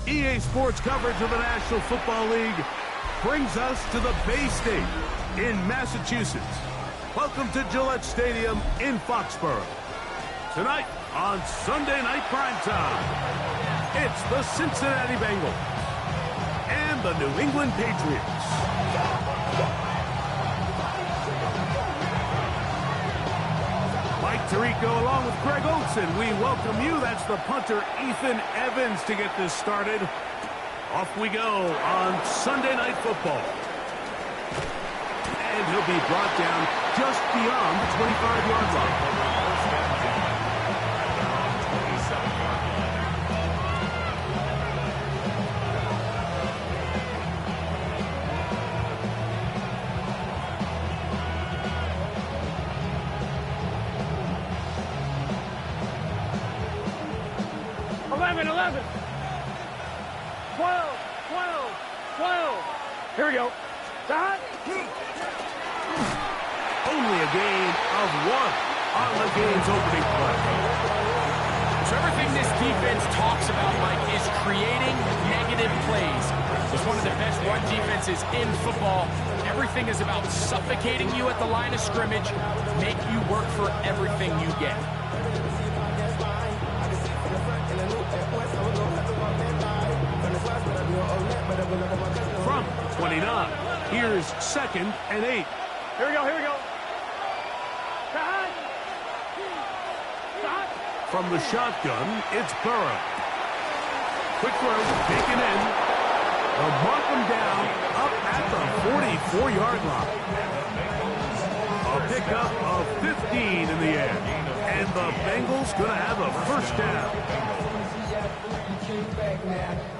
EA Sports coverage of the National Football League brings us to the Bay State in Massachusetts. Welcome to Gillette Stadium in Foxborough. Tonight on Sunday Night Primetime, it's the Cincinnati Bengals and the New England Patriots. Mike Tirico along with Greg Olson. We welcome you. That's the punter, Ethan Evans, to get this started. Off we go on Sunday Night Football. And he'll be brought down just beyond the 25-yard line. Here we go. Dot. Only a gain of 1 on the game's opening play. So everything this defense talks about, Mike, is creating negative plays. It's one of the best run defenses in football. Everything is about suffocating you at the line of scrimmage, make you work for everything you get. From 29, here's 2nd and 8. Here we go, here we go. From the shotgun, it's Burrow. Quick throw, taken in. They'll mark him down up at the 44-yard line. A pickup of 15 in the air. And the Bengals going to have a first down.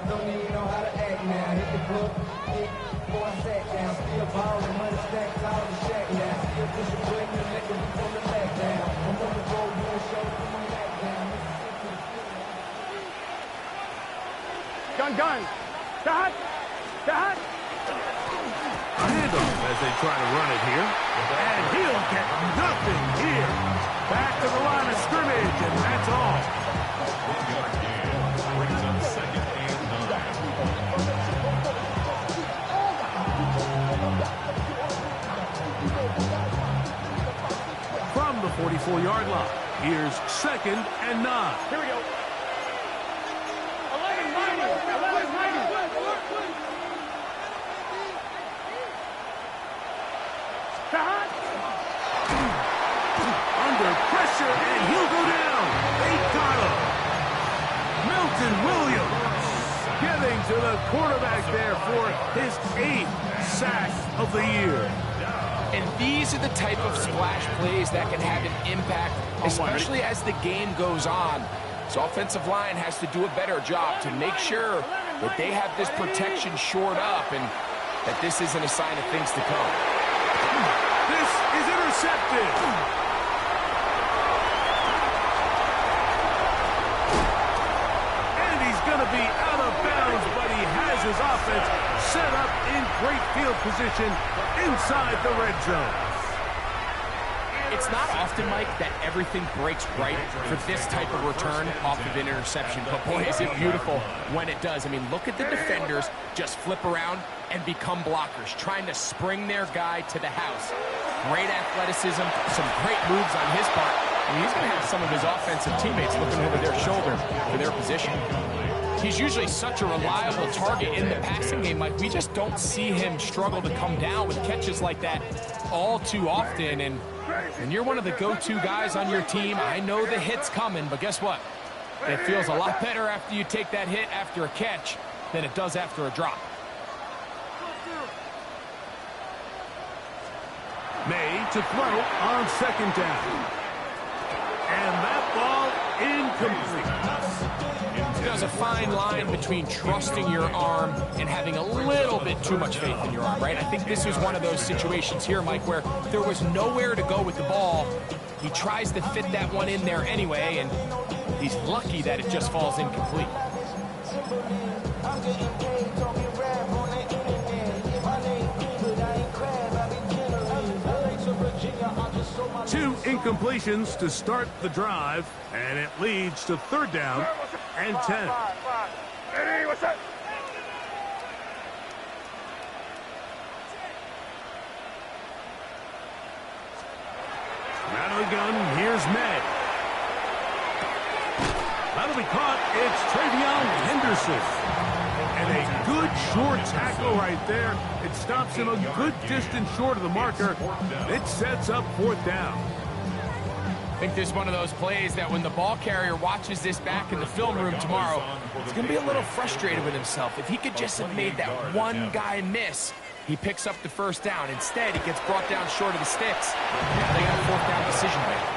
Don't even know how to act now. Hit the club, before I sat down. Still borrowing money, stacks out the shack now. Still push a button and let them from the back down. I'm on the road doing shows from my back down. Gun. Dot. A handoff as they try to run it here. And he'll get nothing here. Back to the line of scrimmage, and that's all. From the 44-yard line, here's 2nd and 9. Here we go. 11 90. Under pressure, and he'll go down. They got him. Milton Williams getting to the quarterback there for his 8th sack of the year. And these are the type of splash plays that can have an impact, especially as the game goes on. So offensive line has to do a better job to make sure that they have this protection shored up and that this isn't a sign of things to come. This is intercepted. And he's going to be out of bounds, but he has his offense set up in great field position inside the red zone. It's not often, Mike, that everything breaks right for this type of return off of an interception. But boy, is it beautiful when it does. I mean, look at the defenders just flip around and become blockers, trying to spring their guy to the house. Great athleticism, some great moves on his part. And he's going to have some of his offensive teammates looking over their shoulder for their position. He's usually such a reliable target in the passing game, Mike. We just don't see him struggle to come down with catches like that all too often. And you're one of the go-to guys on your team. I know the hit's coming, but guess what? It feels a lot better after you take that hit after a catch than it does after a drop. May to throw on 2nd down. And that ball incomplete. There's a fine line between trusting your arm and having a little bit too much faith in your arm, right? I think this was one of those situations here, Mike, where there was nowhere to go with the ball. He tries to fit that one in there anyway, and he's lucky that it just falls incomplete. Two incompletions to start the drive, and it leads to 3rd down and 10. Ready, what's up? Out of the gun, here's May. That'll be caught. It's Travion Henderson. And a good short tackle right there. It stops him a good distance short of the marker. It sets up 4th down. I think this is one of those plays that when the ball carrier watches this back in the film room tomorrow, he's going to be a little frustrated with himself. If he could just have made that one guy miss, he picks up the 1st down. Instead, he gets brought down short of the sticks. Now they got a 4th down decision to make.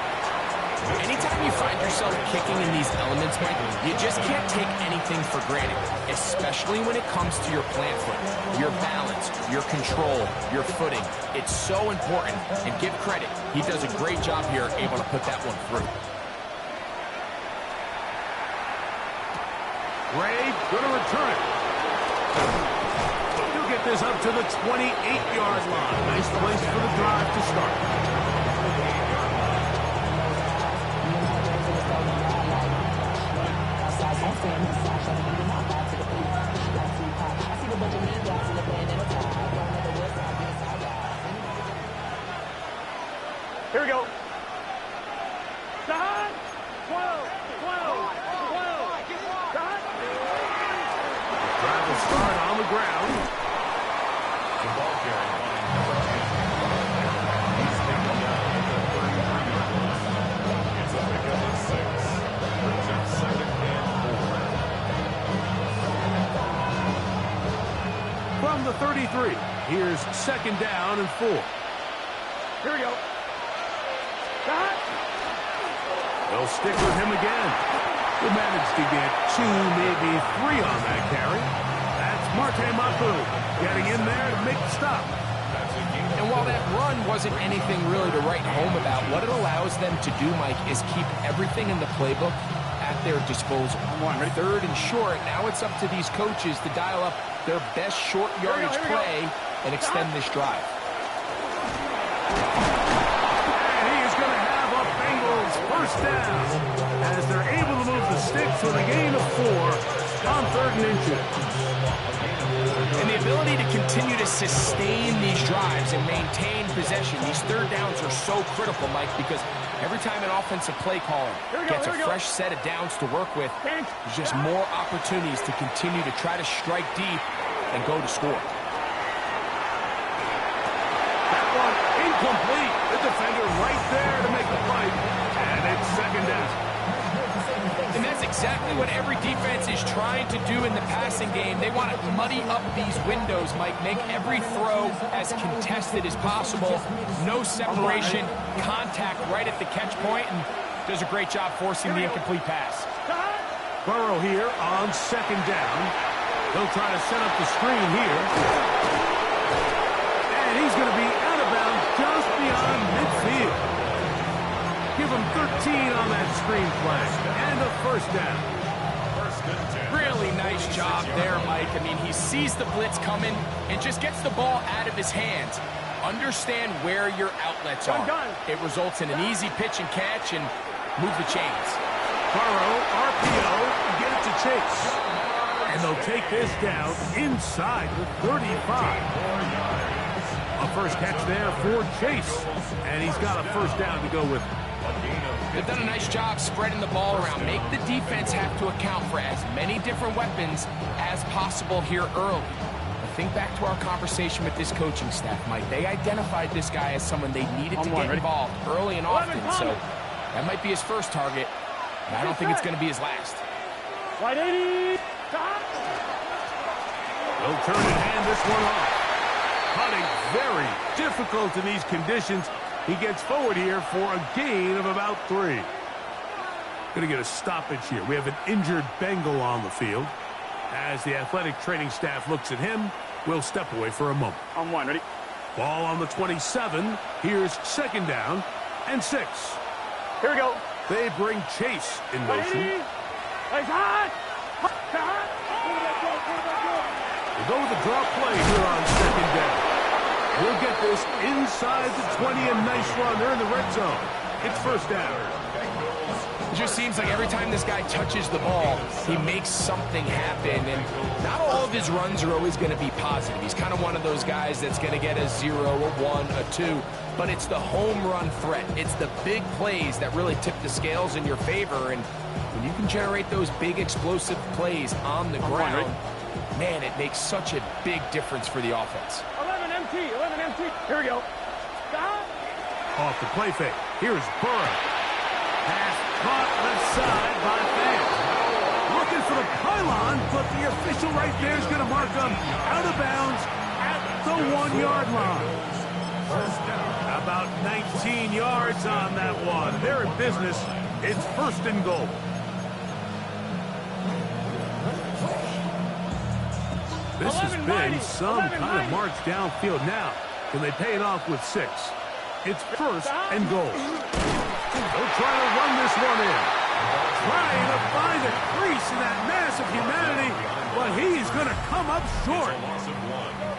Anytime you find yourself kicking in these elements, Mike, you just can't take anything for granted, especially when it comes to your plant foot, your balance, your control, your footing. It's so important, and give credit. He does a great job here, able to put that one through. Ray going to return it. He'll get this up to the 28-yard line. Nice place for the drive to start. Here we go. Side. 12, 12, 12. Side. Drive will start on the ground. The ball carrying it's a pickup of 6. Brings up 2nd and 4. From the 33, here's 2nd down and 4. Here we go. Side. They'll stick with him again. He managed to get 2, maybe 3 on that carry. That's Mafl2 getting in there to make the stop. And while that run wasn't anything really to write home about, what it allows them to do, Mike, is keep everything in the playbook at their disposal. 3rd and short, now it's up to these coaches to dial up their best short yardage play and extend this drive. And he is going to have a Bengals 1st down as they're able to move the sticks with a gain of 4 on 3rd and inches. And the ability to continue to sustain these drives and maintain possession, these 3rd downs are so critical, Mike, because every time an offensive play caller gets a fresh set of downs to work with, there's just more opportunities to continue to try to strike deep and go to score. That one incomplete. The defender right there to make the play, and it's 2nd down. And that's exactly what every defense is trying to do in the passing game. They want to muddy up these windows, Mike, make every throw as contested as possible. No separation, contact right at the catch point, and does a great job forcing the incomplete pass. Burrow here on 2nd down. They'll try to set up the screen here. And he's going to be out of bounds just beyond midfield. Give him 13 on that screen play. And a 1st down. Really nice job there, Mike. I mean, he sees the blitz coming and just gets the ball out of his hands. Understand where your outlets are. It results in an easy pitch and catch and move the chains. Burrow, RPO, get it to Chase. And they'll take this down inside the 35. A 1st catch there for Chase. And he's got a 1st down to go with him. They've done a nice job spreading the ball around. Make the defense have to account for as many different weapons as possible here early. But think back to our conversation with this coaching staff, Mike. They identified this guy as someone they needed to get involved early and often. So that might be his 1st target, but I don't think it's going to be his last. Wide 80. They'll turn and hand this one off. Hunting very difficult in these conditions. He gets forward here for a gain of about 3. Going to get a stoppage here. We have an injured Bengal on the field. As the athletic training staff looks at him, we'll step away for a moment. On 1, ready? Ball on the 27. Here's 2nd down and 6. Here we go. They bring Chase in motion. It's hot. We'll go with the drop play here on 2nd down. We'll get this inside the 20, and nice run. They're in the red zone. It's 1st down. It just seems like every time this guy touches the ball, he makes something happen, and not all of his runs are always going to be positive. He's kind of one of those guys that's going to get a 0, a 1, a 2, but it's the home run threat. It's the big plays that really tip the scales in your favor, and when you can generate those big explosive plays on the ground, man, it makes such a big difference for the offense. 11 MT, 11 MT. Here we go. Stop. Off the play fake. Here's Burrow. Pass caught left side by Fans. Looking for the pylon, but the official right there is going to mark him out of bounds at the 1-yard line. About 19 yards on that one. They're in business. It's 1st and goal. This has been some kind of march downfield. Now, can they pay it off with 6? It's 1st and goal. They'll try to run this one in. Trying to find a crease in that mass of humanity, but he's going to come up short.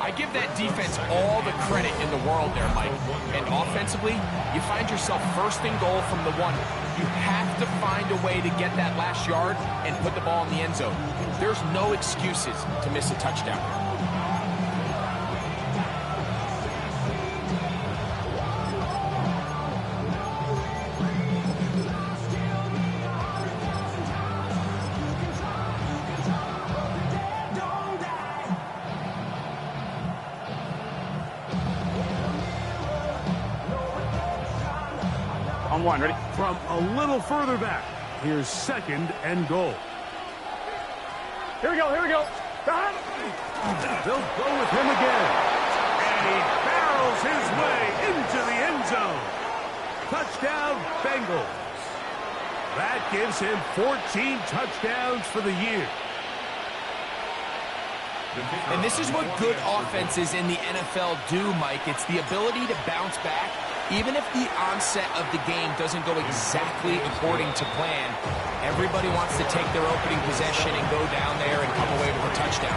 I give that defense all the credit in the world there, Mike. And offensively, you find yourself 1st and goal from the 1. You have to find a way to get that last yard and put the ball in the end zone. There's no excuses to miss a touchdown. On 1, ready? From a little further back, here's 2nd and goal. Here we go, here we go. Stop. They'll go with him again. And he barrels his way into the end zone. Touchdown, Bengals. That gives him 14 touchdowns for the year. And this is what good offenses in the NFL do, Mike. It's the ability to bounce back, even if the onset of the game doesn't go exactly according to plan. Everybody wants to take their opening possession and go down there and come away with a touchdown.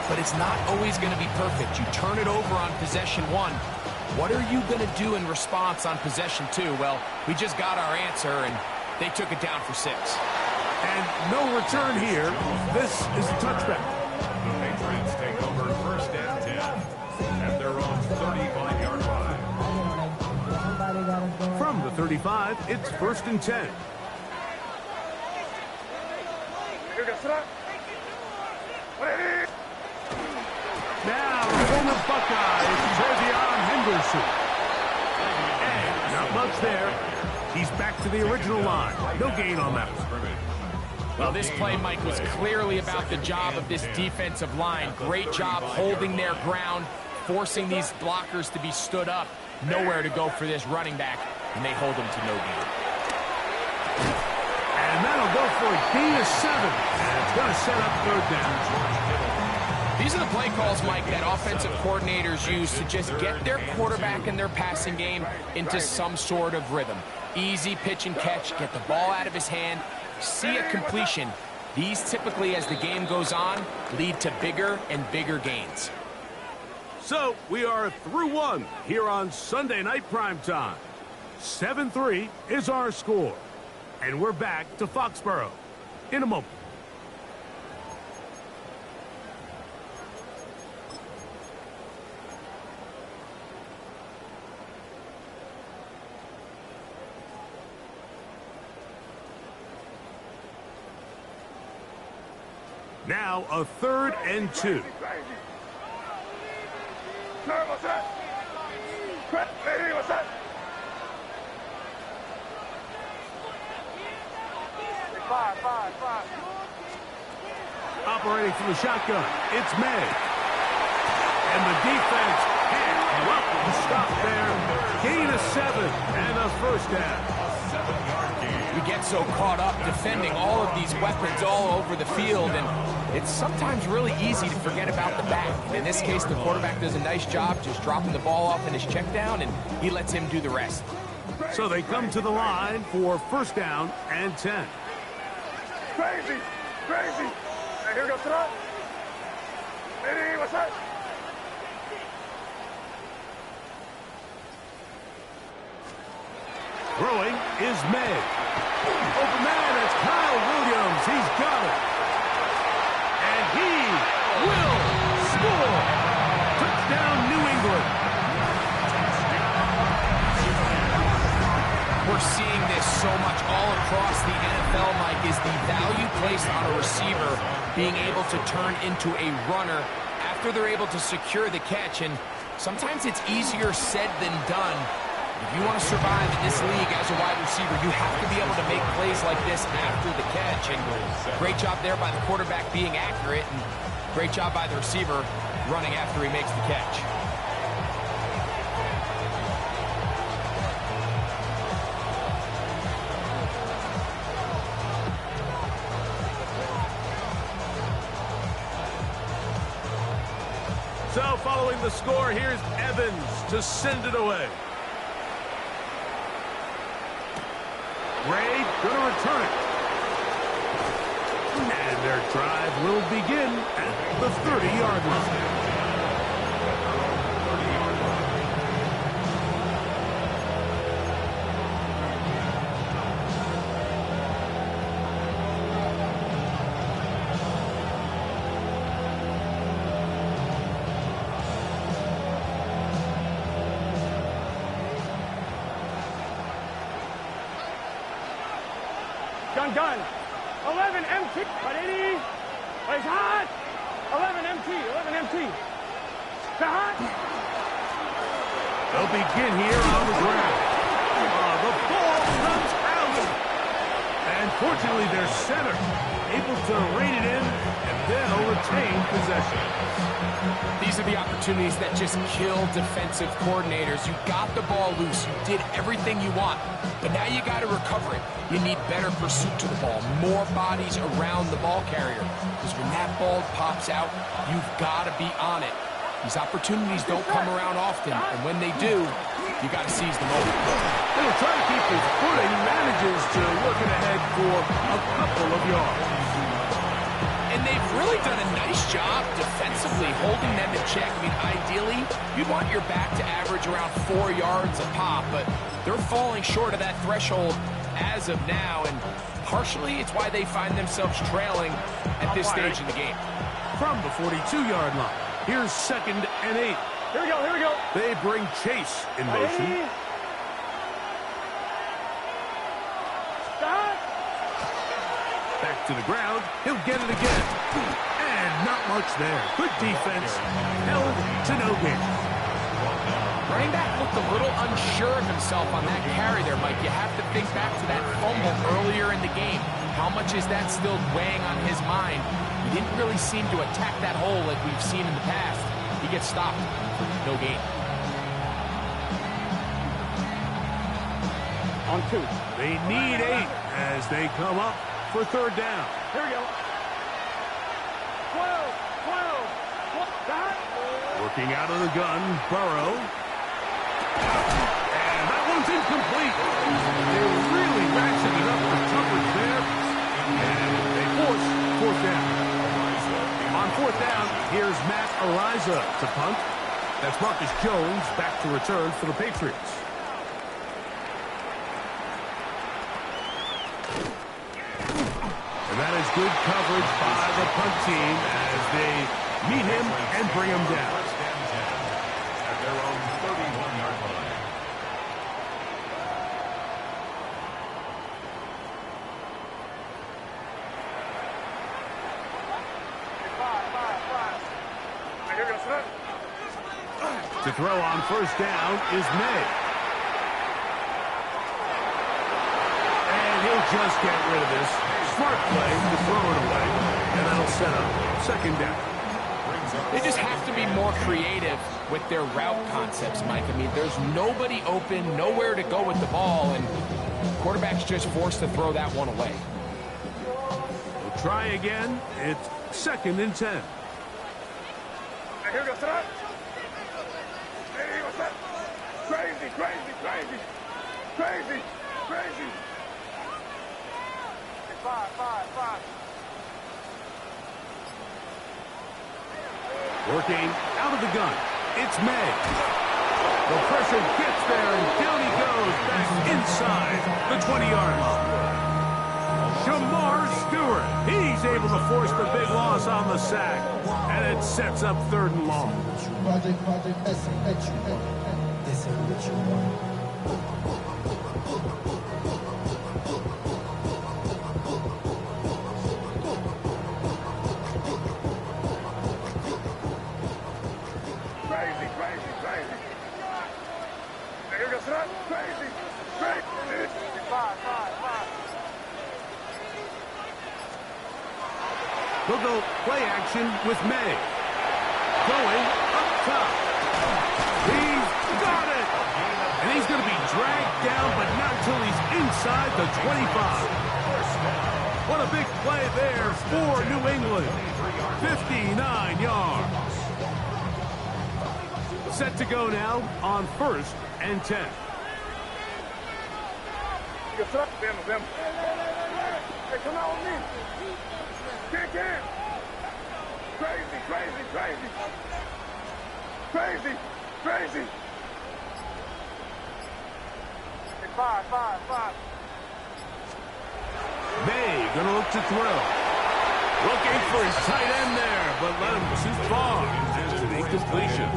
But it's not always going to be perfect. You turn it over on possession 1. What are you going to do in response on possession 2? Well, we just got our answer, and they took it down for 6. And no return here. This is a touchback. The Patriots take over 1st and 10 at their own 35-yard line. From the 35, it's 1st and 10. Here we go, sit up. Ready? Now, former Buckeyes, Trevion Henderson. And not much there. He's back to the original line. No gain on that one. Well, this play, Mike, was clearly about the job of this defensive line. Great job holding their ground, forcing these blockers to be stood up. Nowhere to go for this running back, and they hold him to no gain. And that'll go for a gain of 7. And it's going to set up 3rd down. These are the play calls, Mike, that offensive coordinators use to just get their quarterback and their passing game into some sort of rhythm. Easy pitch and catch, get the ball out of his hand, see a completion. These typically, as the game goes on, lead to bigger and bigger gains. So we are through 1 here on Sunday Night Primetime. 7-3 is our score. And we're back to Foxborough in a moment. Now a 3rd and 2. What's that? Hey, what's that? 5. Operating from the shotgun, it's May. And the defense can't welcome stop there. Gain of 7 and a 1st down. We get so caught up defending all of these weapons all over the field, and it's sometimes really easy to forget about the back. In this case, the quarterback does a nice job just dropping the ball off in his check down, and he lets him do the rest. So they come to the line for 1st down and 10. Crazy. Hey, here we go, sit up. Hey, what's that? Throwing is May. Open man, it's Kyle Williams. He's got it. And he will score. Touchdown, New England. We're seeing this so much all across the NFL, Mike, is the value placed on a receiver being able to turn into a runner after they're able to secure the catch. And sometimes it's easier said than done. If you want to survive in this league as a wide receiver, you have to be able to make plays like this after the catch. And great job there by the quarterback being accurate, and great job by the receiver running after he makes the catch. So following the score, here's Evans to send it away. Gray going to return it. And their drive will begin at the 30-yard line. Gun. 11 MT. Ready? Play hot. 11 MT. 11 MT. Hot. They'll begin here on the ground. The ball comes out. And fortunately, their center able to rein it in, and they'll retain possession. These are the opportunities that just kill defensive coordinators. You got the ball loose. You did everything you want. But now you got to recover it. You need better pursuit to the ball, more bodies around the ball carrier. Because when that ball pops out, you've got to be on it. These opportunities don't come around often, and when they do, you got to seize the moment. He'll try to keep his footing, manages to work it ahead for a couple of yards. And they've really done a nice job defensively holding them in check. I mean, ideally, you'd want your back to average around 4 yards a pop, but they're falling short of that threshold as of now, and partially it's why they find themselves trailing at this stage in the game. From the 42-yard line, here's 2nd and 8. Here we go. They bring Chase in motion. Ready? Stop. Back to the ground. He'll get it again. And not much there. Good defense. Held to no gain. Running back looked a little unsure of himself on that carry there, Mike. You have to think back to that fumble earlier in the game. How much is that still weighing on his mind? He didn't really seem to attack that hole like we've seen in the past. He gets stopped for no gain. On 2. They need 8 as they come up for 3rd down. Here we go. 12. Stop. Working out of the gun, Burrow. And that one's incomplete. They're really ratcheting up the coverage there. And they force 4th down. On 4th down, here's Matt Ariza to punt. That's Marcus Jones back to return for the Patriots. And that is good coverage by the punt team as they meet him and bring him down. At their own 31-yard line. To throw on 1st down is May. And he'll just get rid of this. Smart play to throw it away. And that'll set up 2nd down. They just have to be more creative with their route concepts, Mike. I mean, there's nobody open, nowhere to go with the ball, and quarterback's just forced to throw that one away. We'll try again. It's 2nd and 10. Here we go, stop. Hey, what's up? Crazy. 5. Working out of the gun. It's May. The pressure gets there, and down he goes back inside the 20-yard line. He's able to force the big loss on the sack, and it sets up 3rd and long. Crazy, crazy, crazy. Here goes that. Crazy, crazy. 5. They'll go play action with May. Going up top. He's got it! And he's going to be dragged down, but not until he's inside the 25. What a big play there for New England. 59 yards. Set to go now on 1st and 10. Them. Hey, come on with me. Can't. Crazy. Hey, 5. May gonna look to throw. Looking for his tight end there, but let him too far. It's an incompletion.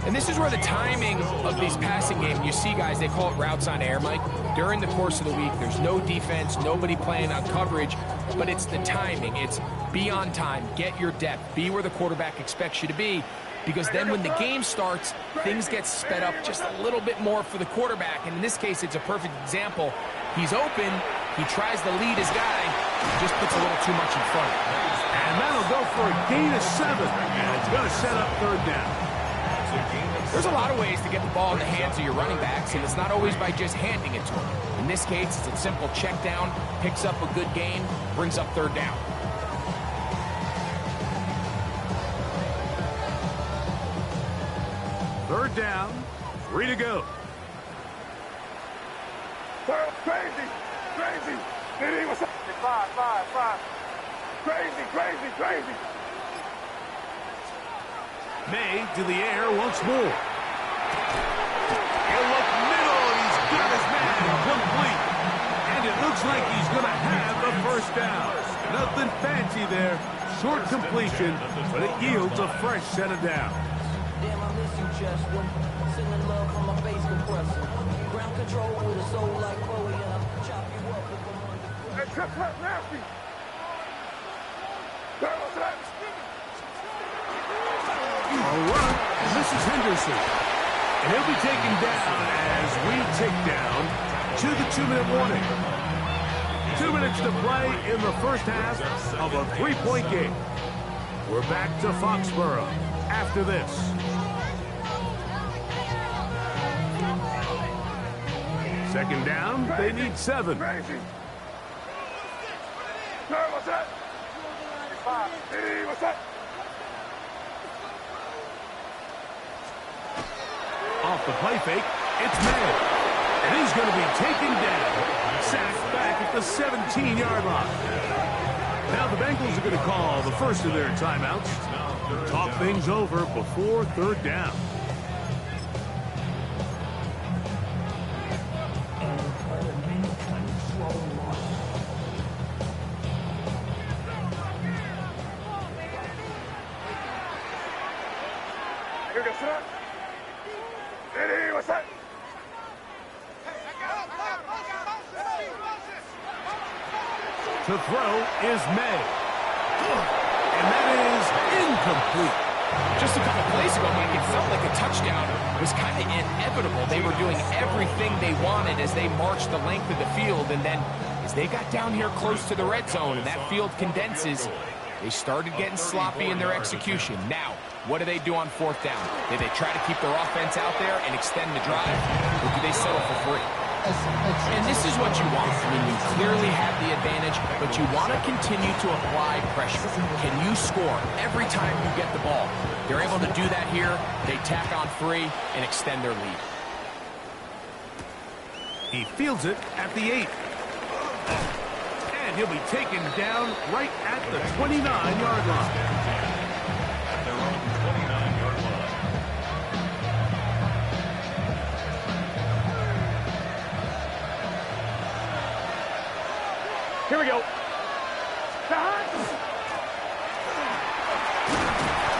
And this is where the timing of these passing games, you see guys, they call it routes on air, Mike. During the course of the week, there's no defense, nobody playing on coverage, but it's the timing. It's be on time, get your depth, be where the quarterback expects you to be, because then when the game starts, things get sped up just a little bit more for the quarterback. And in this case, it's a perfect example. He's open, he tries to lead his guy, just puts a little too much in front. And that'll go for a gain of 7, and it's going to set up 3rd down. There's a lot of ways to get the ball in the hands of your running backs, and it's not always by just handing it to them. In this case, it's a simple check down, picks up a good gain, brings up 3rd down. Third down, 3 to go. Crazy. Diddy, what's up? 5. Crazy. May to the air once more. He'll look middle, and he's got his man complete. And it looks like he's going to have the 1st down. Nothing fancy there. Short completion, but it yields a fresh set of downs. Damn, I miss you, Chester. Sending love from my face compressor. Ground control with a soul like Chloe, and I'll chop you up with a wonderful. Hey, cut, nasty. What's that? All right, and this is Henderson. And he'll be taken down as we tick down to the 2-minute warning. 2 minutes to play in the first half of a 3-point game. We're back to Foxborough after this. Second down, they need 7. Crazy. What's that? 5. Hey, what's that? Off the play fake, it's May. And he's going to be taken down. Sacked back at the 17-yard line. Now the Bengals are going to call the first of their timeouts. Talk things over before 3rd down. Here goes that. Diddy, what's that? To throw is May. And that is incomplete. Just a couple plays ago, Mike, it felt like a touchdown was kind of inevitable. They were doing everything they wanted as they marched the length of the field, and then as they got down here close to the red zone and that field condenses, they started getting sloppy in their execution. Now, what do they do on 4th down? Do they try to keep their offense out there and extend the drive, or do they settle for 3? And this is what you want. I mean, you clearly have the advantage, but you want to continue to apply pressure. Can you score every time you get the ball? They're able to do that here. They tack on 3 and extend their lead. He fields it at the 8. And he'll be taken down right at the 29-yard line. Here we we go.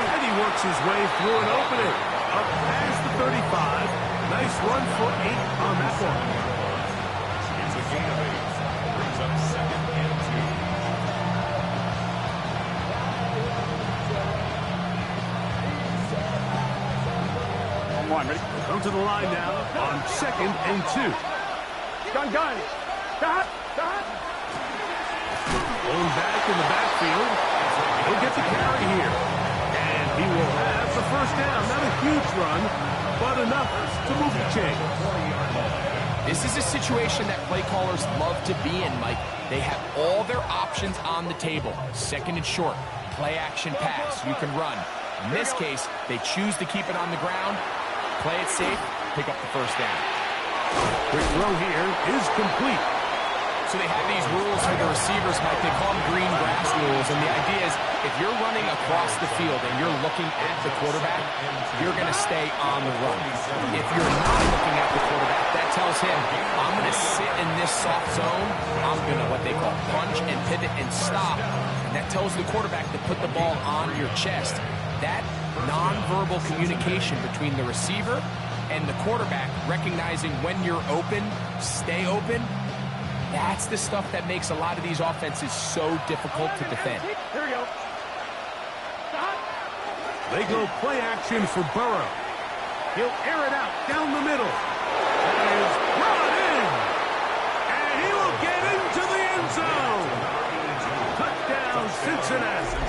And he works his way through an opening. Up past the 35. Nice run for 8 on that one. It's a gain of 8. Brings up 2nd and 2. Come on, ready? Come to the line now on 2nd and 2. Gun. Going back in the backfield. He'll get the carry here. And he will have the first down. Not a huge run, but enough to move the chain. This is a situation that play callers love to be in, Mike. They have all their options on the table. 2nd and short, play action pass. You can run. In this case, they choose to keep it on the ground, play it safe, pick up the first down. Quick throw here is complete. So they have these rules for the receivers, Mike. They call them green grass rules. And the idea is if you're running across the field and you're looking at the quarterback, you're going to stay on the run. If you're not looking at the quarterback, that tells him, I'm going to sit in this soft zone. I'm going to what they call punch and pivot and stop. And that tells the quarterback to put the ball on your chest. That nonverbal communication between the receiver and the quarterback, recognizing when you're open, stay open, that's the stuff that makes a lot of these offenses so difficult to defend. Here we go. They go play action for Burrow. He'll air it out down the middle. That is brought in. And he will get into the end zone. Touchdown, Cincinnati.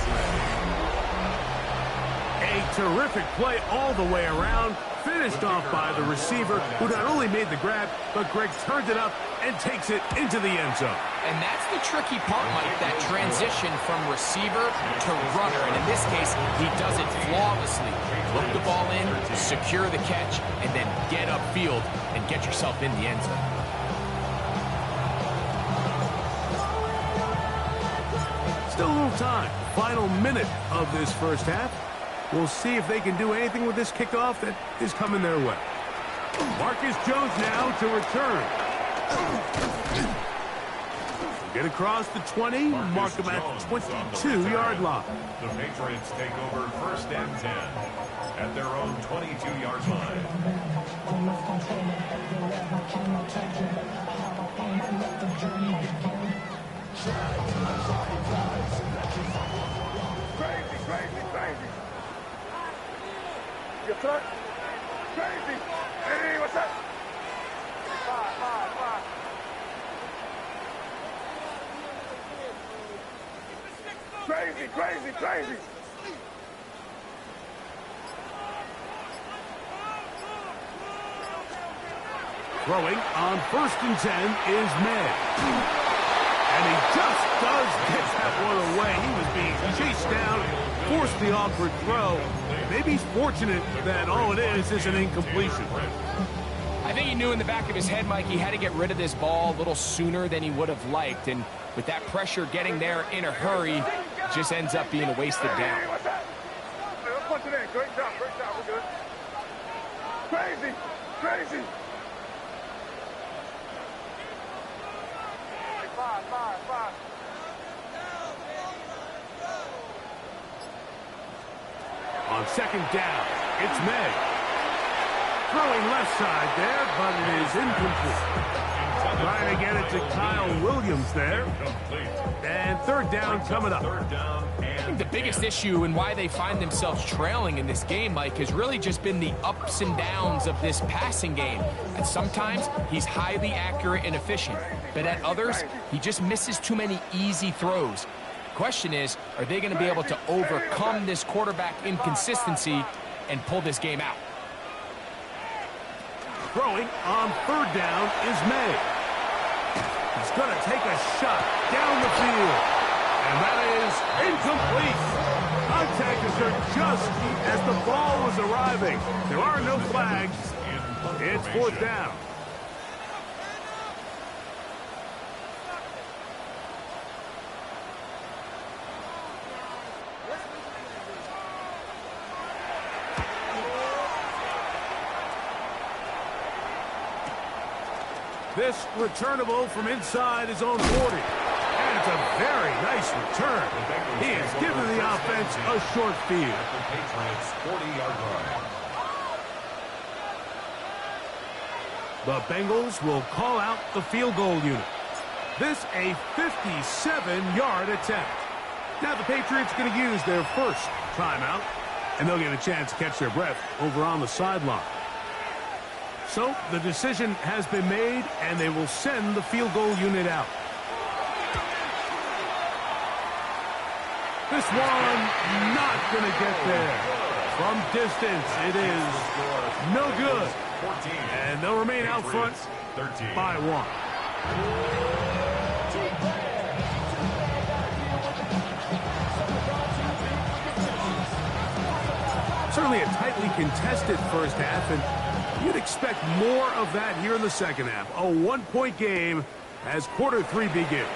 A terrific play all the way around. Finished off by the receiver, who not only made the grab, but Greg turned it up and takes it into the end zone. And that's the tricky part, Mike, that transition from receiver to runner. And in this case, he does it flawlessly. Look the ball in, secure the catch, and then get upfield and get yourself in the end zone. Still a little time. Final minute of this first half. We'll see if they can do anything with this kickoff that is coming their way. Marcus Jones now to return. Get across the 20, mark him at the 22-yard line. The Patriots take over 1st and 10 at their own 22-yard line. Crazy. You truck? Crazy. Hey, what's up? Five. Crazy. Throwing on 1st and 10 is May. And he just does get that one away. He was being chased down, forced the awkward throw. Maybe he's fortunate that all it is an incompletion. I think he knew in the back of his head, Mike, he had to get rid of this ball a little sooner than he would have liked. And with that pressure getting there in a hurry, it just ends up being a wasted down. Hey, what's that? Let's punch it in. Great job. We're good. Crazy. Five. On 2nd down, it's May. Throwing left side there, but it is incomplete. Trying to get it to Kyle Williams there. And 3rd down coming up. I think the biggest issue and why they find themselves trailing in this game, Mike, has really just been the ups and downs of this passing game. And sometimes he's highly accurate and efficient, but at others, he just misses too many easy throws. Question is, are they going to be able to overcome this quarterback inconsistency and pull this game out? Throwing on 3rd down is May. He's going to take a shot down the field. And that is incomplete. Contact occurred just as the ball was arriving. There are no flags. It's 4th down. This returnable from inside his own 40. And it's a Very nice return. He has given the offense a short field. The Patriots' 40-yard line. The Bengals will call out the field goal unit. This a 57-yard attempt. Now the Patriots going to use their first timeout, and they'll get a chance to catch their breath over on the sideline. So the decision has been made, and they will send the field goal unit out. This one not going to get there. From distance, it is no good. And they'll remain out front by 1. Certainly a tightly contested first half, and you'd expect more of that here in the second half. A 1-point game as quarter 3 begins.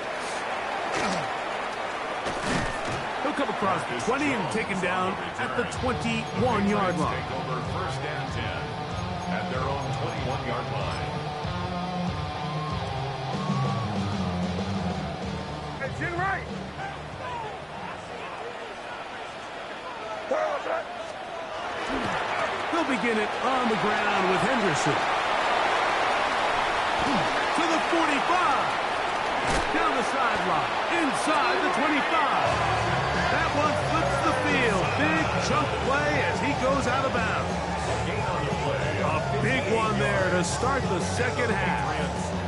He'll come across the 20 and taken down at the 21-yard line. Take over first and 10 at their own 21-yard line. Hey, chin right. They'll begin it on the ground with Henderson. To the 45. Down the sideline. Inside the 25. That one flips the field. Big chunk play as he goes out of bounds. A big one there to start the second half.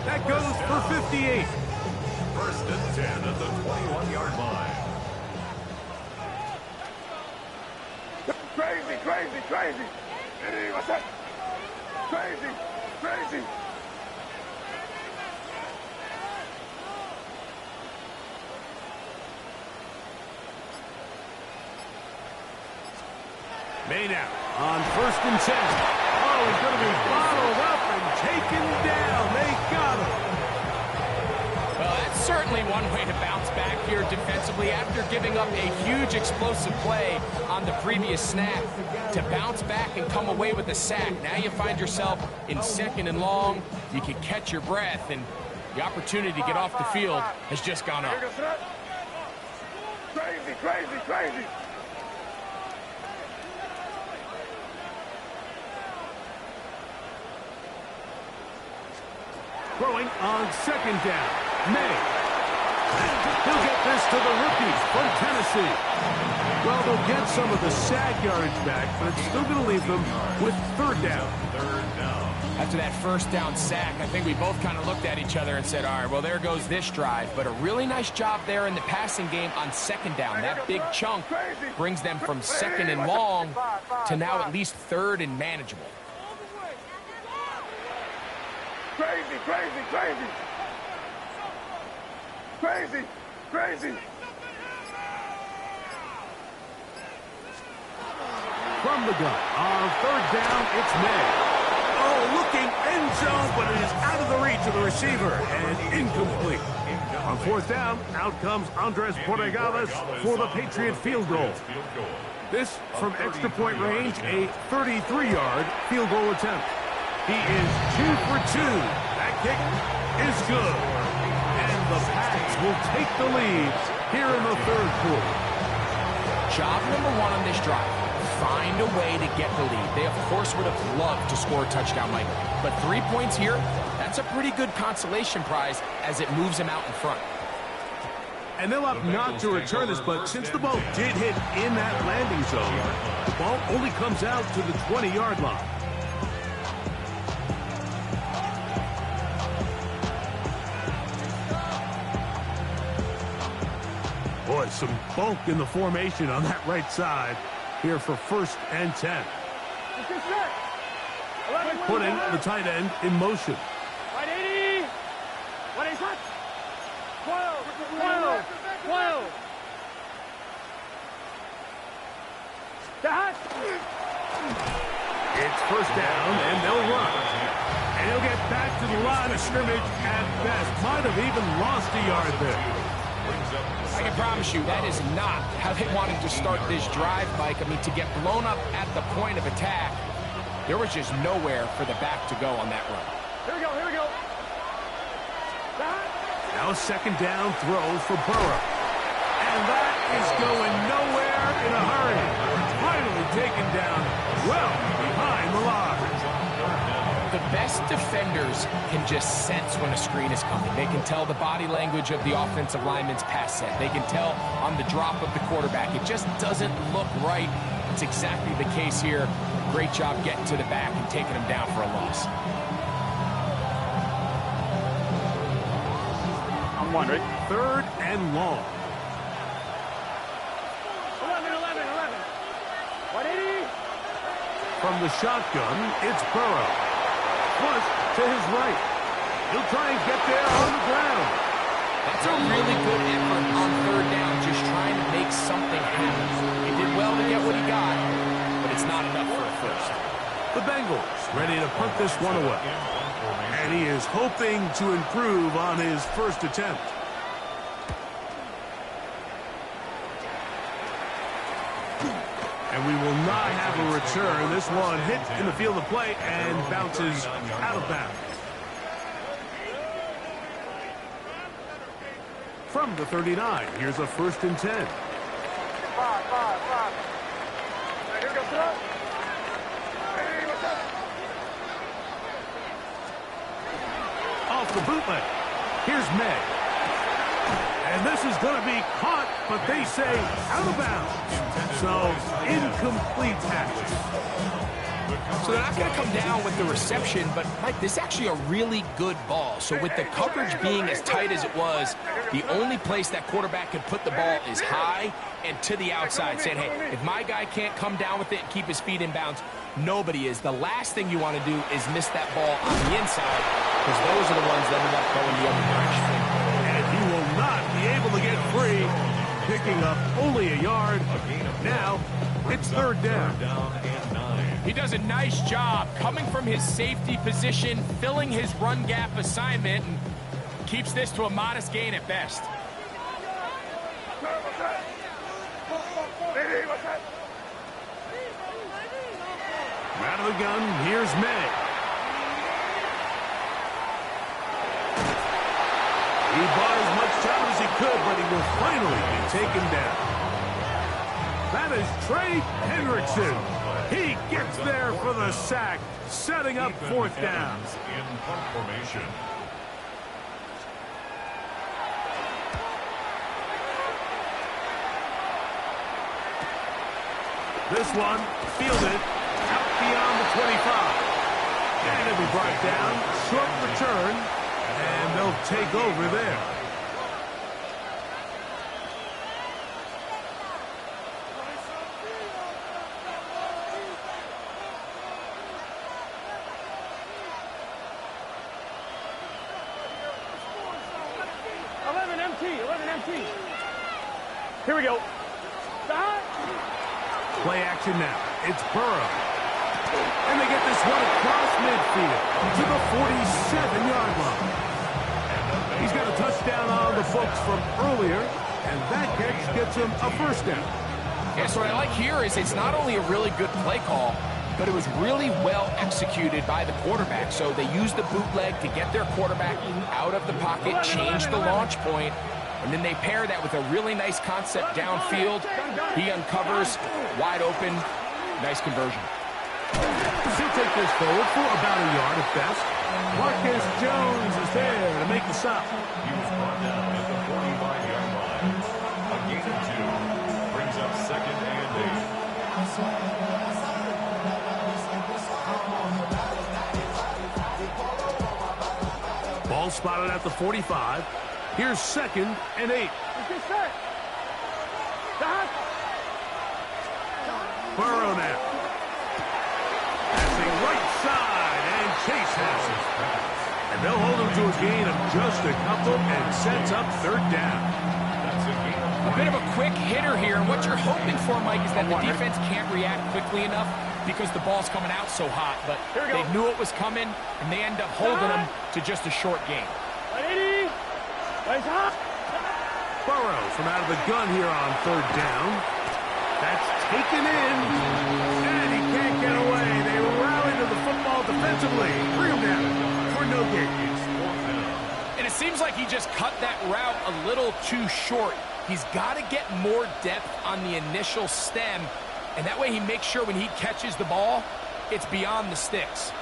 That goes for 58. First and 10 at the 21-yard line. Crazy, crazy, crazy. Hey, what's that? Crazy, crazy. May now on first and 10. Oh, he's going to be bottled up and taken down. They got him. Well, that's certainly one way to bounce back here defensively after giving up a huge explosive play on the previous snap. To bounce back and come away with a sack. Now you find yourself in 2nd and long. You can catch your breath, and the opportunity to get off the field has just gone up. Crazy, crazy, crazy. Throwing on 2nd down. May. He'll get this to the rookie from Tennessee. Well, they'll get some of the sack yardage back, but it's still going to leave them with 3rd down. After that first down sack, I think we both kind of looked at each other and said, all right, well, there goes this drive. But a really nice job there in the passing game on 2nd down. That big chunk brings them from 2nd and long to now at least 3rd and manageable. Crazy, crazy, crazy. Crazy, crazy. From the gun on 3rd down, it's May. Oh, looking end zone, but it is out of the reach of the receiver and incomplete. On 4th down, out comes Andres Borregales for the Patriot field goal. This from extra point range, a 33-yard field goal attempt. He is 2 for 2. That kick is good. And the Pats will take the lead here in the 3rd quarter. Job number 1 on this drive. Find a way to get the lead. They, of course, would have loved to score a touchdown, Mike. But 3 points here, that's a pretty good consolation prize as it moves them out in front. And they'll opt not to return this, but since the ball did hit in that landing zone, the ball only comes out to the 20-yard line. Boy, some bulk in the formation on that right side here for 1st and 10. Putting the tight end in motion. 180. 180. 12. 12. 12. It's 1st down, and they'll run. And he'll get back to the line of scrimmage at best. Might have even lost a yard there. I can promise you that is not how they wanted to start this drive, Mike. I mean, to get blown up at the point of attack, there was just nowhere for the back to go on that run. Here we go, here we go. Now a second down throw for Burrow. And that is going nowhere in a hurry. Finally taken down well behind the line. The best defenders can just sense when a screen is coming. They can tell the body language of the offensive lineman's pass set. They can tell on the drop of the quarterback. It just doesn't look right. It's exactly the case here. Great job getting to the back and taking him down for a loss. I'm wondering. Third and long. 11. 180. From the shotgun, it's Burrow. Flush to his right. He'll try and get there on the ground. That's a really good effort on third down, just trying to make something happen. He did well to get what he got, but it's not enough for a first. The Bengals ready to punt this one away. And he is hoping to improve on his first attempt. And we will not have a return. This one hit in the field of play and bounces out of bounds. From the 39, here's a 1st and 10. 5. Here goes throw. Hey, what's up? Off the bootleg. Here's May. And this is going to be caught, but they say out of bounds. So, incomplete pass. So they're not going to come down with the reception, but, Mike, this is actually a really good ball. So with the coverage being as tight as it was, the only place that quarterback could put the ball is high and to the outside, saying, hey, if my guy can't come down with it and keep his feet in bounds, nobody is. The last thing you want to do is miss that ball on the inside, because those are the ones that end up going the other direction. And he will not be able to get free, picking up only a yard. Now, it's third down. He does a nice job coming from his safety position, filling his run gap assignment, and keeps this to a modest gain at best. Out of the gun, here's May. He bought as much time as he could, but he will finally be taken down. That is Trey Hendrickson. He gets there for the sack, setting up 4th down. In punt formation. This one fielded out beyond the 25. And it'll be brought down, short return, and they'll take over there. Here we go. Play action now. It's Burrow. And they get this one across midfield to the 47-yard line. He's got a touchdown on the books from earlier, and that catch gets him a 1st down. Yeah, so what I like here is it's not only a really good play call, but it was really well executed by the quarterback. So they used the bootleg to get their quarterback out of the pocket, change the launch point, and then they pair that with a really nice concept downfield. He uncovers, wide open, nice conversion. He'll take this forward for about a yard at best. Marcus Jones is there to make the stop. He was brought down at the 45-yard line. A gain of 2 brings up 2nd and 8. Ball spotted at the 45. Here's 2nd and 8. Burrow now. Passing right side, and Chase has it. And they'll hold him to a gain of just a couple and sets up 3rd down. That's a gain of 3. A bit of a quick hitter here, and what you're hoping for, Mike, is that the defense can't react quickly enough because the ball's coming out so hot. But they knew it was coming, and they end up holding him to just a short gain. Burrow from out of the gun here on 3rd down. That's taken in, and he can't get away. They rally to the football defensively. Bring him down for no gain. In a seems like he just cut that route a little too short. He's got to get more depth on the initial stem, and that way he makes sure when he catches the ball, it's beyond the sticks.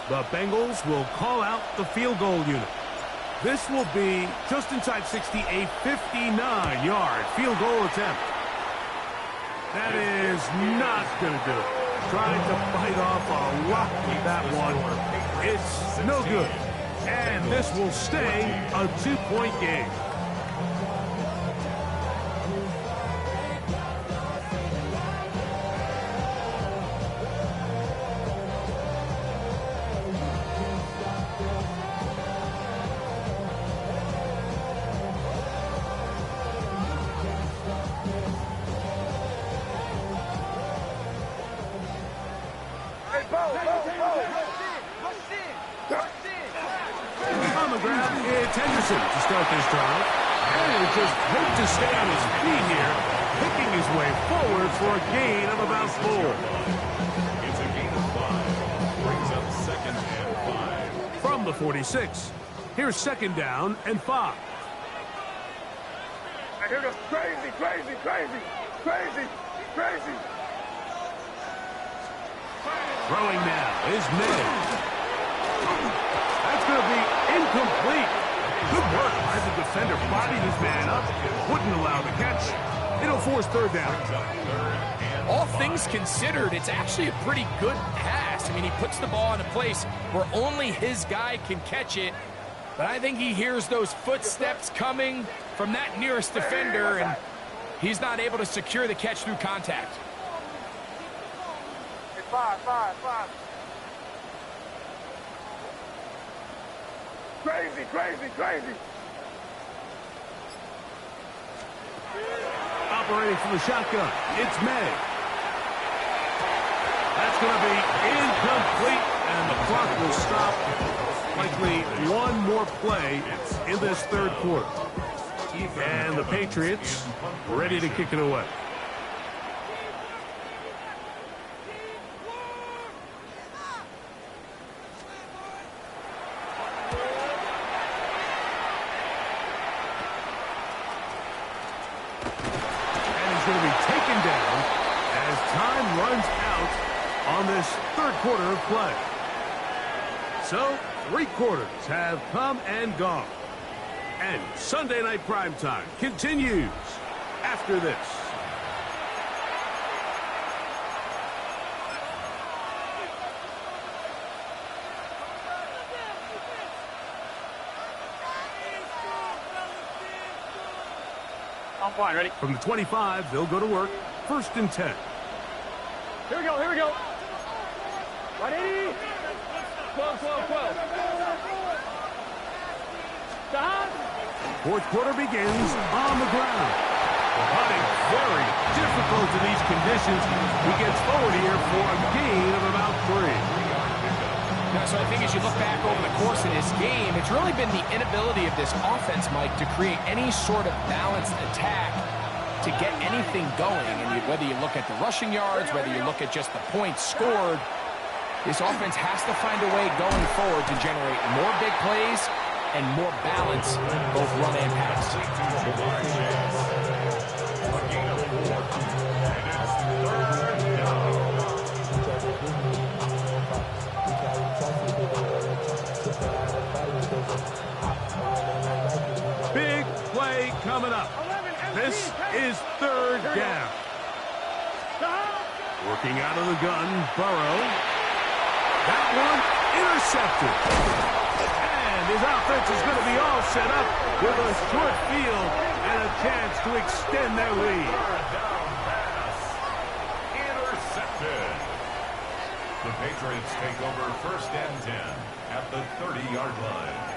The Bengals will call out the field goal unit. This will be just inside 60, a 59-yard field goal attempt. That is not going to do it. Trying to fight off a lot with that one. It's no good. And this will stay a 2-point game. On the ground, it's Henderson to start this drive. And just hope to stay on his feet here, picking his way forward for a gain of about 4. It's a gain of 5. Brings up 2nd and 5. From the 46, here's 2nd down and 5. And here goes crazy, crazy, crazy, crazy, crazy. Throwing now is May. That's going to be incomplete. Good work by the defender. Bodied his man up. Wouldn't allow the catch. It'll force 3rd down. All things considered, it's actually a pretty good pass. I mean, he puts the ball in a place where only his guy can catch it. But I think he hears those footsteps coming from that nearest defender, and he's not able to secure the catch through contact. It's 5. Crazy, crazy, crazy. Operating from the shotgun, it's May. That's going to be incomplete, and the clock will stop. Likely one more play in this 3rd quarter. And the Patriots ready to kick it away. Going to be taken down as time runs out on this 3rd quarter of play. So 3 quarters have come and gone. And Sunday Night Primetime continues after this. I'm fine, ready? From the 25, they'll go to work. 1st and 10. Here we go, here we go. Ready? 12. Stop. 4th quarter begins on the ground. Hunting very difficult in these conditions. He gets forward here for a gain of about 3. So I think as you look back over the course of this game, it's really been the inability of this offense, Mike, to create any sort of balanced attack to get anything going. And whether you look at the rushing yards, whether you look at just the points scored, this offense has to find a way going forward to generate more big plays and more balance, both run and pass. Big play coming up. This is 3rd down. Working out of the gun, Burrow. That one intercepted. And his offense is going to be all set up with a short field and a chance to extend their lead. Intercepted. The Patriots take over 1st and 10 at the 30-yard line.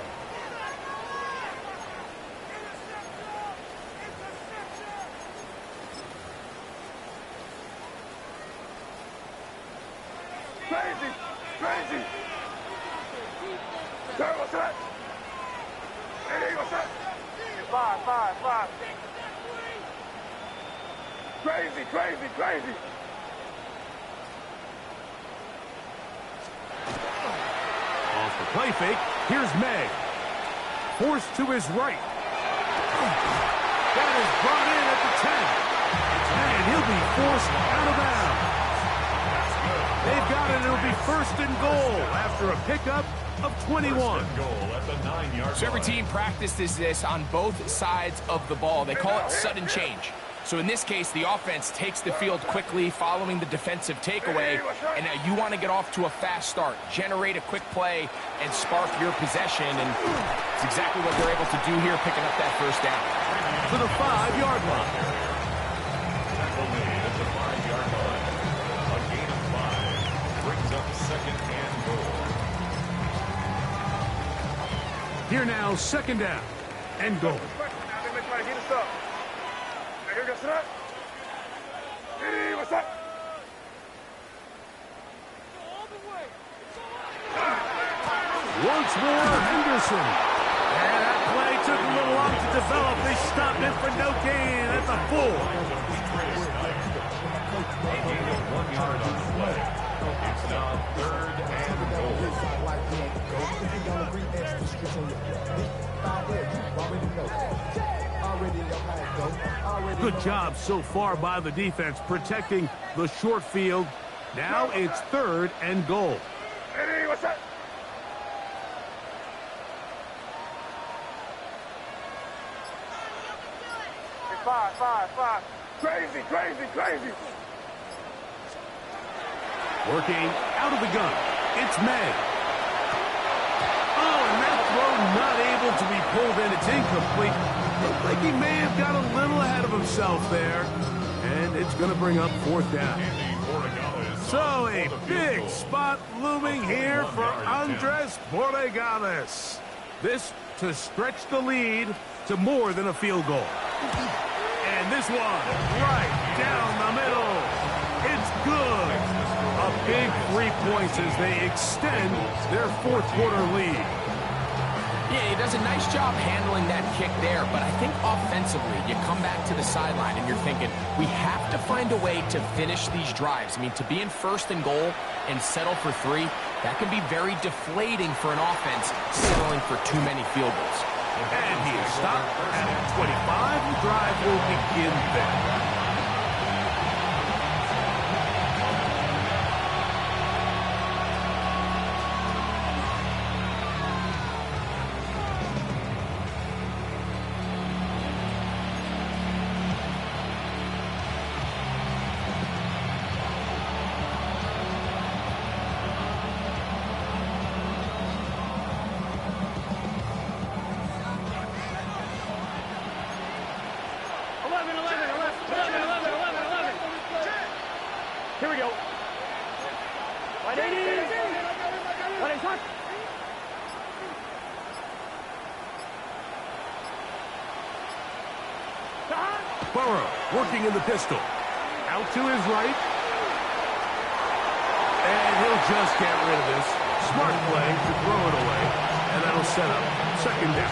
Crazy, crazy. Sir, what's that? Hey, what's that? 5. Crazy, crazy, crazy. Off the play fake, here's May. Forced to his right. That is brought in at the 10. And he'll be forced out of bounds. They've got it. It'll be first and goal after a pickup of 21. So every team practices this on both sides of the ball. They call it sudden change. So in this case, the offense takes the field quickly following the defensive takeaway, and now you want to get off to a fast start, generate a quick play, and spark your possession, and it's exactly what they're able to do here, picking up that first down. To the 5-yard line. Tackle made at the 5-yard line. A gain of 5 brings up second and goal. Here now, second down and goal. Once more, Henderson. And that play took a little long to develop. They stopped it for no gain at the 4. A gain of 1 yard on the play. It's now third and goal. Good job so far by the defense protecting the short field. Now it's third and goal. Hey, what's that? Five. Crazy. Working out of the gun. It's May. Oh, and that throw not able to be pulled in. It's incomplete. Looked like he may have got a little ahead of himself there. And it's going to bring up fourth down. So a big spot looming here for Andres Borregales. This to stretch the lead to more than a field goal. And this one right down the middle. It's good. A big 3 points as they extend their fourth quarter lead. Yeah, he does a nice job handling that kick there, but I think offensively, you come back to the sideline and you're thinking, we have to find a way to finish these drives. I mean, to be in first and goal and settle for 3, that can be very deflating for an offense settling for too many field goals. And he is stopped at 25. The drive will begin there. Here we go. 180. 180. Burrow working in the pistol. Out to his right. And he'll just get rid of this. Smart play to throw it away. And that'll set up second down.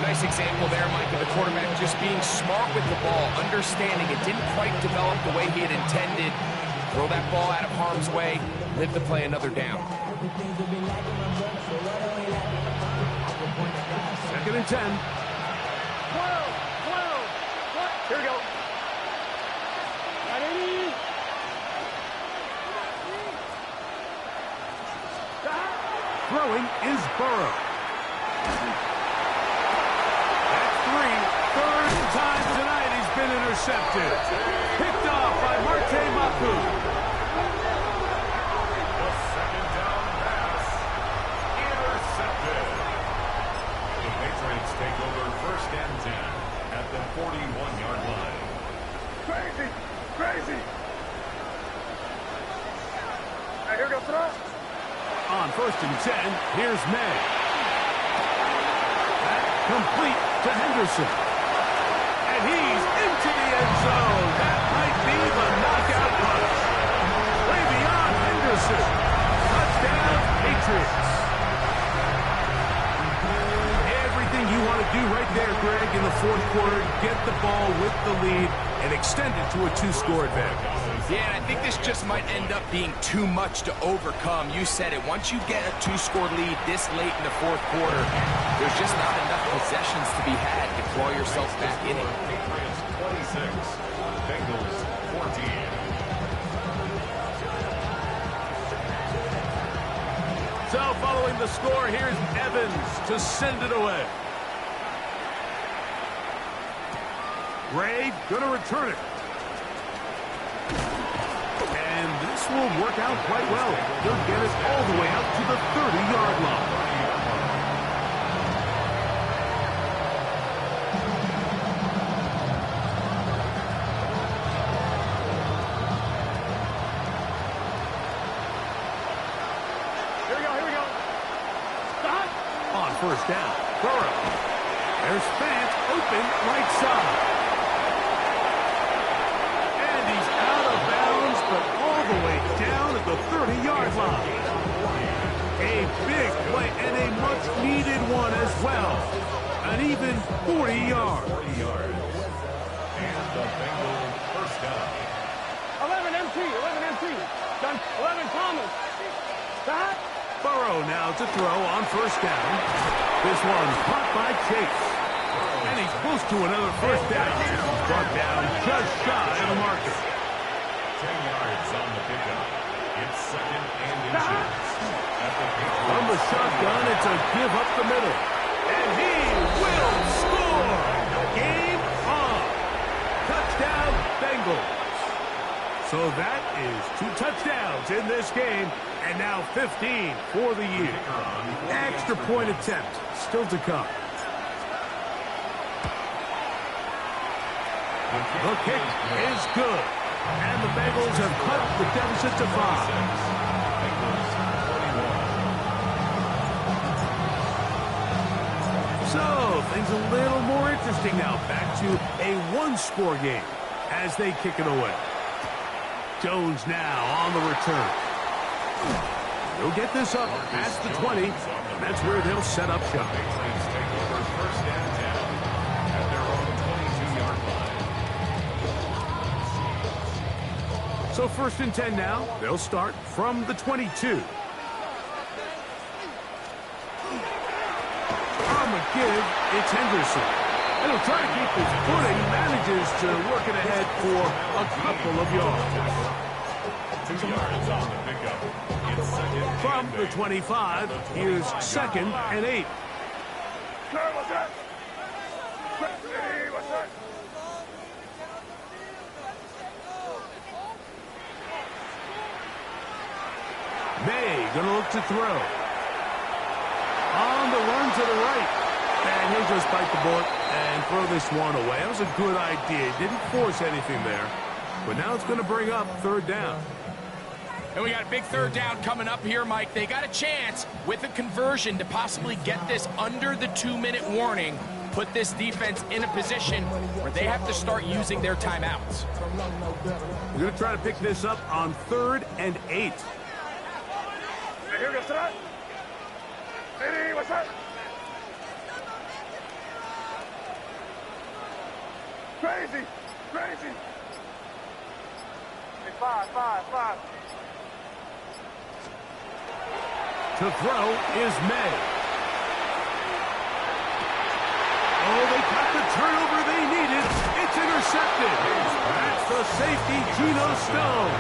Nice example there, Mike, of the quarterback just being smart with the ball, understanding it didn't quite develop the way he had intended. Throw that ball out of harm's way, live to play another down. Second and 10. 12. Here we go. 180. Throwing is Burrow. Third time tonight he's been intercepted. Picked off by Mafl2. The second down pass intercepted. The Patriots take over first and 10 at the 41-yard line. Crazy. Hey, here goes throw. On first and 10, here's May. Complete to Henderson. And he's into the end zone. That might be the knockout punch. Way beyond Henderson. Touchdown, Patriots. Everything you want to do right there, Greg, in the fourth quarter. Get the ball with the lead and extend it to a 2-score advantage. Yeah, and I think this just might end up being too much to overcome. You said it. Once you get a 2-score lead this late in the fourth quarter, there's just not enough possessions to be had to claw yourself back in it. Patriots 26, Bengals 14. So following the score, here's Evans to send it away. Ray gonna return it. And this will work out quite well. He'll get it all the way out to the 30-yard line. Here we go. Stop. On first down, Burrow. There's Fant open right side. And he's out of bounds, but all the way down at the 30-yard line. A big play and a much-needed one as well. An even 40 yards. 40 yards. And the Bengals first down. 11 MT. Done. 11 Thomas. Stop. Burrow now to throw on first down. This one caught by Chase. And he's close to another first down. Brought down just shy of the marker. 10 yards on the pickup. It's second and inches. From the shotgun, it's a give up the middle. And he will score! Game on! Touchdown, Bengals. So that is 2 touchdowns in this game, and now 15 for the year. Extra point attempt still to come. The kick is good, and the Bengals have cut the deficit to 5. So, things a little more interesting now. Back to a 1-score game as they kick it away. Jones now on the return. They'll get this up past the 20, and that's where they'll set up shop. Patriots take over first and 10 at their own 22-yard line. So first and 10 now. They'll start from the 22. On the give, it's Henderson. And he'll try to keep his footing. Manages to work it ahead for a couple of yards. 2 yards on the pickup. It's second From and the 8. 25, here's second and 8. Sir, what's that? Hey, what's that? May gonna look to throw. On the run to the right. And he'll just bite the bullet and throw this one away. That was a good idea. Didn't force anything there. But now it's going to bring up third down. And we got a big third down coming up here, Mike. They got a chance with a conversion to possibly get this under the 2-minute warning, put this defense in a position where they have to start using their timeouts. We're going to try to pick this up on 3rd and 8. Hey, here goes that. Hey, what's that? Crazy. Hey, 5. To throw is May. Oh, they got the turnover they needed. It's intercepted. That's the safety, Geno Stone.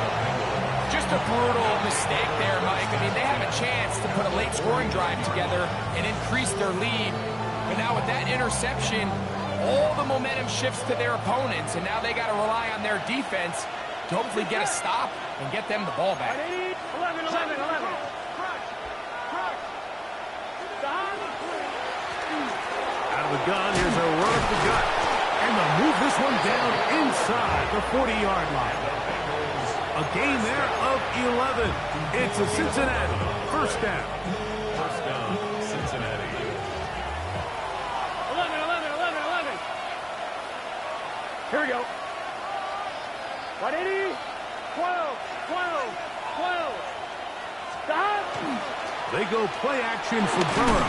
Just a brutal mistake there, Mike. I mean, they have a chance to put a late scoring drive together and increase their lead. But now with that interception, all the momentum shifts to their opponents, and now they got to rely on their defense to hopefully get a stop and get them the ball back. 11. Out of the gun, here's a run at the gut. And they'll move this one down inside the 40-yard line. A gain there of 11. It's a Cincinnati first down. First down, Cincinnati. 11. Here we go. 180. 12. Stop. They go play action for Burrow.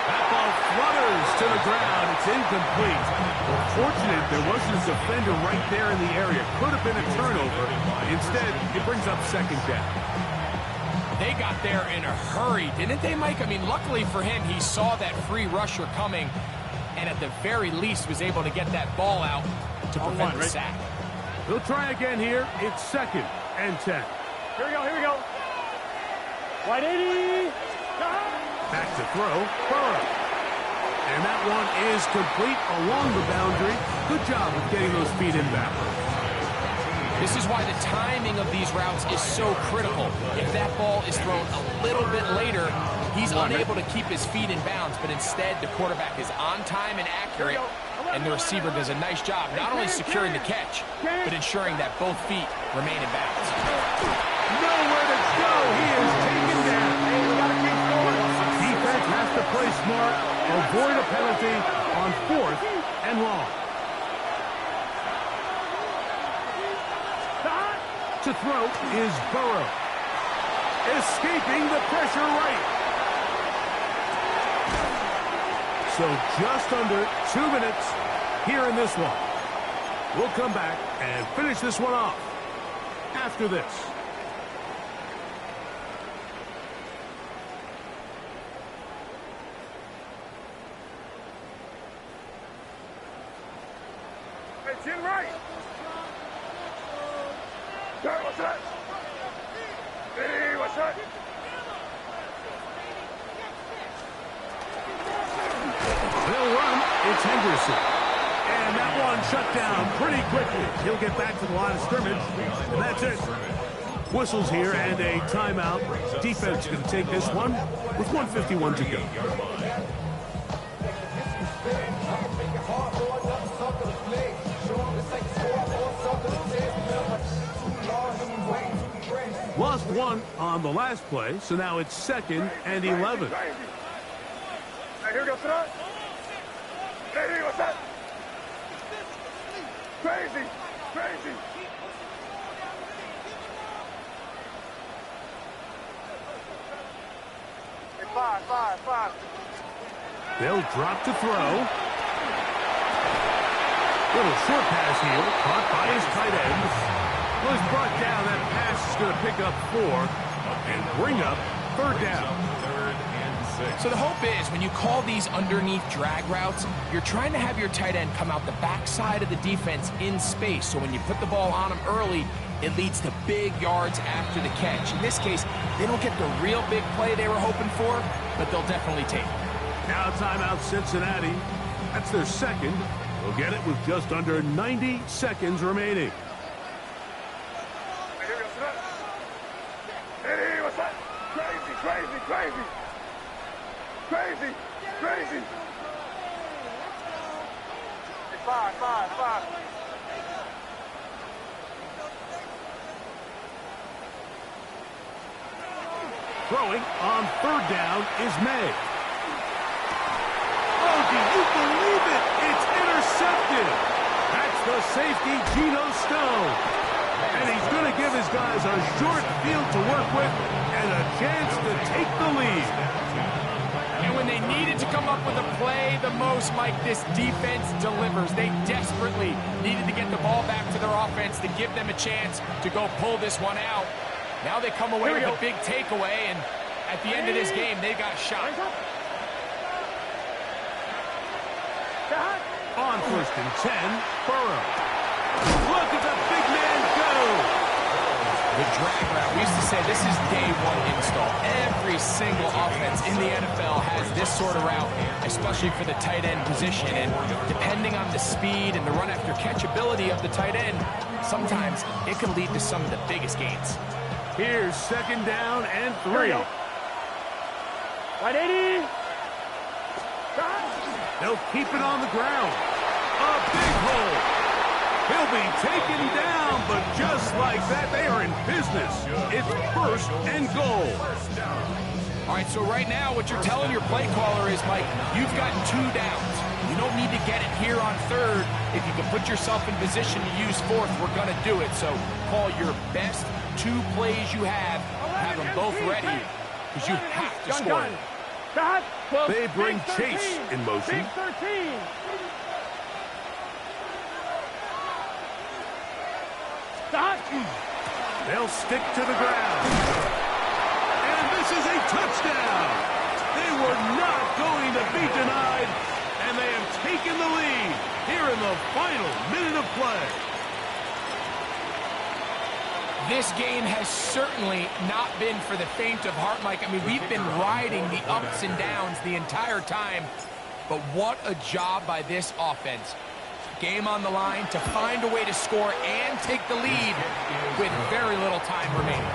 That ball flutters to the ground. It's incomplete. Fortunate there wasn't a defender right there in the area. Could have been a turnover. Instead, it brings up second down. They got there in a hurry, didn't they, Mike? I mean, luckily for him, he saw that free rusher coming, and at the very least was able to get that ball out to prevent the sack. He'll try again here. It's 2nd and 10. Here we go, here we go. Wide 80. Back to throw. Burrow. And that one is complete along the boundary. Good job of getting those feet in backwards. This is why the timing of these routes is so critical. If that ball is thrown a little bit later, he's unable to keep his feet in bounds, but instead the quarterback is on time and accurate, and the receiver does a nice job not only securing the catch, but ensuring that both feet remain in bounds. Nowhere to go. He is taken down. Defense has to play smart, avoid a penalty on 4th and long. To throw is Burrow. Escaping the pressure right. So just under 2 minutes here in this one. We'll come back and finish this one off after this. Hey, chin right. What's that? Hey, what's that? They'll run. It's Henderson. And that one shut down pretty quickly. He'll get back to the line of scrimmage. And that's it. Whistles here and a timeout. Defense going to take this one with 1:51 to go. Lost one on the last play, so now it's 2nd and 11. Hey, here goes that. Hey, what's that? Crazy, crazy. Hey, five. They'll drop to throw. Little short pass here, caught by his tight end. Was brought down. That pass is going to pick up 4 and bring up 3rd down. So the hope is when you call these underneath drag routes, you're trying to have your tight end come out the backside of the defense in space. So when you put the ball on him early, it leads to big yards after the catch. In this case, they don't get the real big play they were hoping for, but they'll definitely take it. Now timeout Cincinnati. That's their 2nd. They'll get it with just under 90 seconds remaining. Hey, what's that? Crazy. Hey, five. Throwing on 3rd down is May. Oh, do you believe it? It's intercepted. That's the safety, Geno Stone. And he's going to give his guys a short field to work with and a chance to take the lead. And when they needed to come up with a play the most, Mike, this defense delivers. They desperately needed to get the ball back to their offense to give them a chance to go pull this one out. Now they come away with a big takeaway, and at the end of this game, they got a shot. On 1st and 10, Burrow. Look at the big man go. The drag route. We used to say this is day 1 install. Every single offense in the NFL has this sort of route, especially for the tight end position. And depending on the speed and the run after catch ability of the tight end, sometimes it can lead to some of the biggest gains. Here's 2nd down and 3. 180. They'll keep it on the ground. A big hole. He'll be taken down, but just like that, they are in business. It's 1st and goal. All right, so right now what you're telling your play caller is, Mike, you've got 2 downs. You don't need to get it here on 3rd. If you can put yourself in position to use 4th, we're going to do it. So call your best 2 plays you have them both ready, because you have to score. They bring Chase in motion. Big 13. They'll stick to the ground. And this is a touchdown. They were not going to be denied, and they have taken the lead here in the final minute of play. This game has certainly not been for the faint of heart, Mike. I mean, we've been riding the ups and downs the entire time, but what a job by this offense. Game on the line to find a way to score and take the lead with very little time remaining.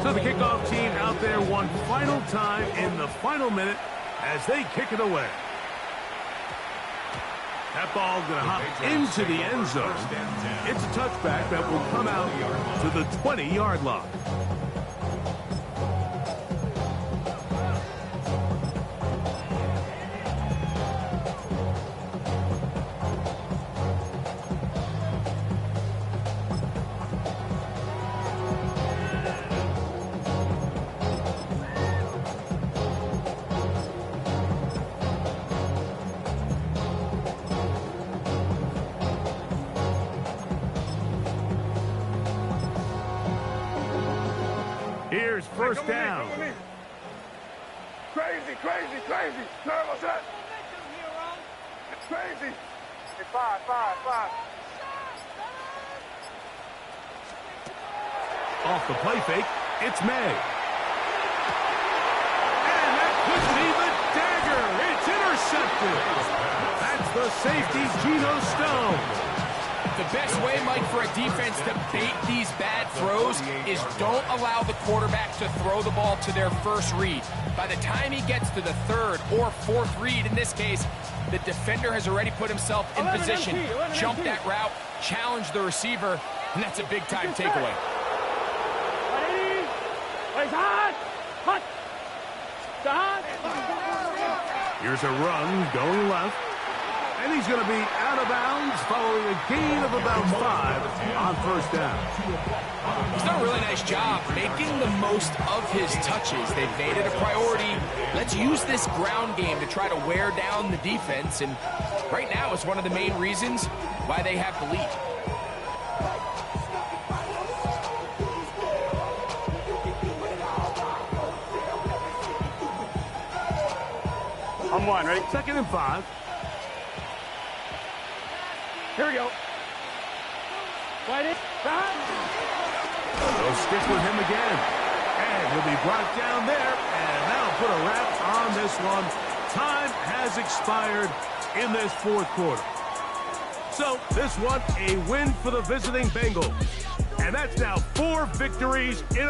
So the kickoff team out there one final time in the final minute as they kick it away. That ball going to hop into the end zone. It's a touchback that will come out to the 20-yard line. Here's first down. Crazy, crazy, crazy. Turbo set. It's crazy. It's five. Off the play fake, it's May. And that could be the dagger. It's intercepted. That's the safety, Geno Stone. The best way, Mike, for a defense to bait these bad throws is don't allow the quarterback to throw the ball to their first read. By the time he gets to the third or fourth read, in this case, the defender has already put himself in position, jumped that route, challenged the receiver, and that's a big-time takeaway. Here's a run going left. And he's going to be out of bounds following a gain of about 5 on first down. He's done a really nice job making the most of his touches. They've made it a priority. Let's use this ground game to try to wear down the defense. And right now it's one of the main reasons why they have the lead. I'm one, ready? 2nd and 5. Here we go. They'll stick with him again. And he'll be brought down there. And that'll put a wrap on this one. Time has expired in this fourth quarter. So this one, a win for the visiting Bengals. And that's now 4 victories in a row.